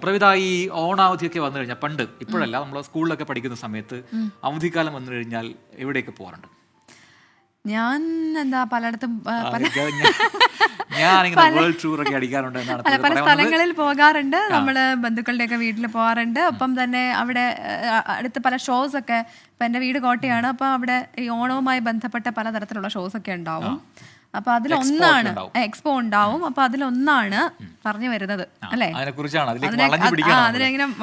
പ്രവിത, ഈ ഓണാവധിയൊക്കെ വന്നു കഴിഞ്ഞാൽ പണ്ട്, ഇപ്പോഴല്ല, നമ്മൾ സ്കൂളിലൊക്കെ പഠിക്കുന്ന സമയത്ത് അവധിക്കാലം വന്നു കഴിഞ്ഞാൽ എവിടെയൊക്കെ പോകാറുണ്ട്? ഞാൻ പലയിടത്തും ഞാനിങ്ങനെ വേൾഡ് ടൂർ ഒക്കെ അടിക്കാറുണ്ട് എന്നാണ് പല സ്ഥലങ്ങളിൽ പോകാറുണ്ട്. നമ്മള് ബന്ധുക്കളുടെയൊക്കെ വീട്ടിൽ പോകാറുണ്ട്. ഒപ്പം തന്നെ അവിടെ അടുത്ത് പല ഷോസ് ഒക്കെ, ഇപ്പൊ എന്റെ വീട് കോട്ടയാണ്, അപ്പൊ അവിടെ ഈ ഓണവുമായി ബന്ധപ്പെട്ട പലതരത്തിലുള്ള ഷോസ് ഒക്കെ ഉണ്ടാവും. അപ്പൊ അതിലൊന്നാണ് എക്സ്പോ ഉണ്ടാവും. അപ്പൊ അതിലൊന്നാണ് പറഞ്ഞു വരുന്നത് അല്ലേ, അതിലെങ്ങനെ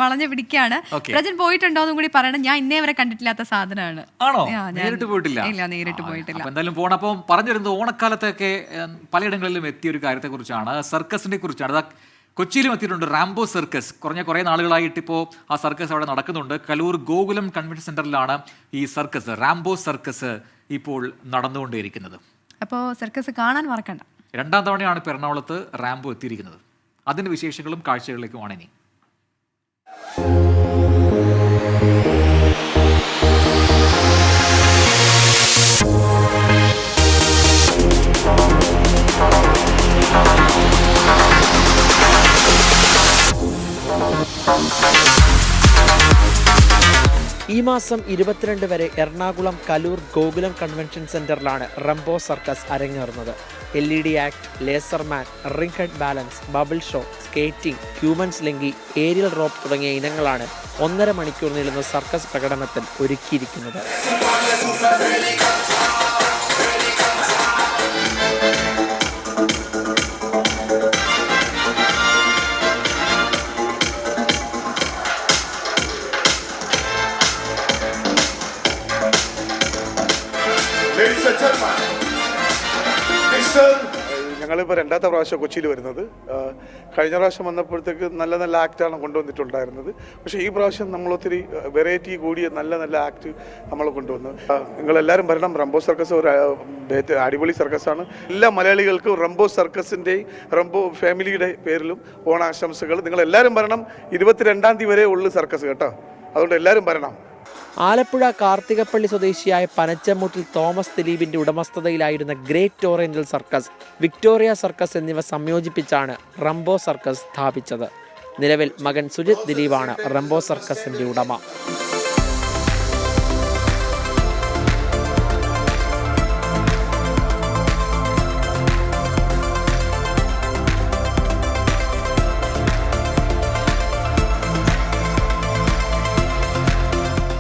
വളഞ്ഞു പിടിക്കാണ്. പ്രജൻ പോയിട്ടുണ്ടോന്നും കൂടി പറയണം. ഞാൻ ഇന്നേ വരെ കണ്ടിട്ടില്ലാത്ത സാധനമാണ്. നേരിട്ട് പോയിട്ടില്ല. ഇല്ല, നേരിട്ട് പോയിട്ടില്ല. എന്തായാലും പോകണം. അപ്പം പറഞ്ഞിരുന്നത് ഓണക്കാലത്തൊക്കെ പലയിടങ്ങളിലും എത്തിയ ഒരു കാര്യത്തെ കുറിച്ചാണ്, സർക്കസിനെ കുറിച്ചാണ്. കൊച്ചിയിലും എത്തിയിട്ടുണ്ട് റാംബോ സർക്കസ്. കുറേ നാളുകളായിട്ട് ഇപ്പോൾ ആ സർക്കസ് അവിടെ നടക്കുന്നുണ്ട്. കലൂർ ഗോകുലം കൺവെൻഷൻ സെന്ററിലാണ് ഈ സർക്കസ്, റാംബോ സർക്കസ്, ഇപ്പോൾ നടന്നുകൊണ്ടേയിരിക്കുന്നത്. അപ്പോൾ സർക്കസ് കാണാൻ മറക്കണ്ട. രണ്ടാം തവണയാണ് ഇപ്പോൾ എറണാകുളത്ത് റാംബോ എത്തിയിരിക്കുന്നത്. അതിൻ്റെ വിശേഷങ്ങളും കാഴ്ചകളിലേക്കുമാണ് ഇനി. ഈ മാസം 22 വരെ എറണാകുളം കലൂർ ഗോകുലം കൺവെൻഷൻ സെന്ററിലാണ് റാംബോ സർക്കസ് അരങ്ങേറുന്നത്. LED act, laser man, ring head balance, bubble show, skating, human slinky, aerial rope തുടങ്ങിയ ഇനങ്ങളാണ് 1.5 മണിക്കൂർ നീളുന്ന സർക്കസ് പ്രകടനത്തിൽ ഒരുക്കിയിരിക്കുന്നത്. ഞങ്ങളിപ്പോൾ രണ്ടാമത്തെ പ്രാവശ്യം കൊച്ചിയിൽ വരുന്നത്. കഴിഞ്ഞ പ്രാവശ്യം വന്നപ്പോഴത്തേക്ക് നല്ല നല്ല ആക്റ്റാണ് കൊണ്ടുവന്നിട്ടുണ്ടായിരുന്നത്. പക്ഷേ ഈ പ്രാവശ്യം നമ്മൾ ഒത്തിരി വെറൈറ്റി കൂടിയ നല്ല നല്ല ആക്ട് നമ്മൾ കൊണ്ടുവന്നു. നിങ്ങളെല്ലാവരും വരണം. റാംബോ സർക്കസ് ഒരു അടിപൊളി സർക്കസാണ്. എല്ലാ മലയാളികൾക്കും റാംബോ സർക്കസിൻ്റെയും റാംബോ ഫാമിലിയുടെ പേരിലും ഓണാശംസകൾ. നിങ്ങളെല്ലാവരും വരണം. 22-ാം തീയതി വരെ ഉള്ളു സർക്കസ് കേട്ടോ. അതുകൊണ്ട് എല്ലാവരും വരണം. ആലപ്പുഴ കാർത്തികപ്പള്ളി സ്വദേശിയായ പനച്ചമൂട്ടിൽ തോമസ് ദിലീപിന്റെ ഉടമസ്ഥതയിലായിരുന്ന great oriental circus, Victoria circus എന്നിവ സംയോജിപ്പിച്ചാണ് റാംബോ സർക്കസ് സ്ഥാപിച്ചത്. നിലവിൽ മകൻ സുജിത് ദിലീപാണ് റാംബോ സർക്കസിന്റെ ഉടമ.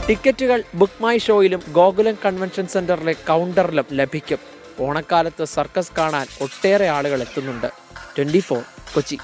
ടിക്കറ്റുകൾ ബുക്ക് മൈ ഷോയിലും ഗോകുലം കൺവെൻഷൻ സെന്ററിലെ കൗണ്ടറിലും ലഭിക്കും. ഓണക്കാലത്ത് സർക്കസ് കാണാൻ ഒട്ടേറെ ആളുകൾ എത്തുന്നുണ്ട്. 24 കൊച്ചി.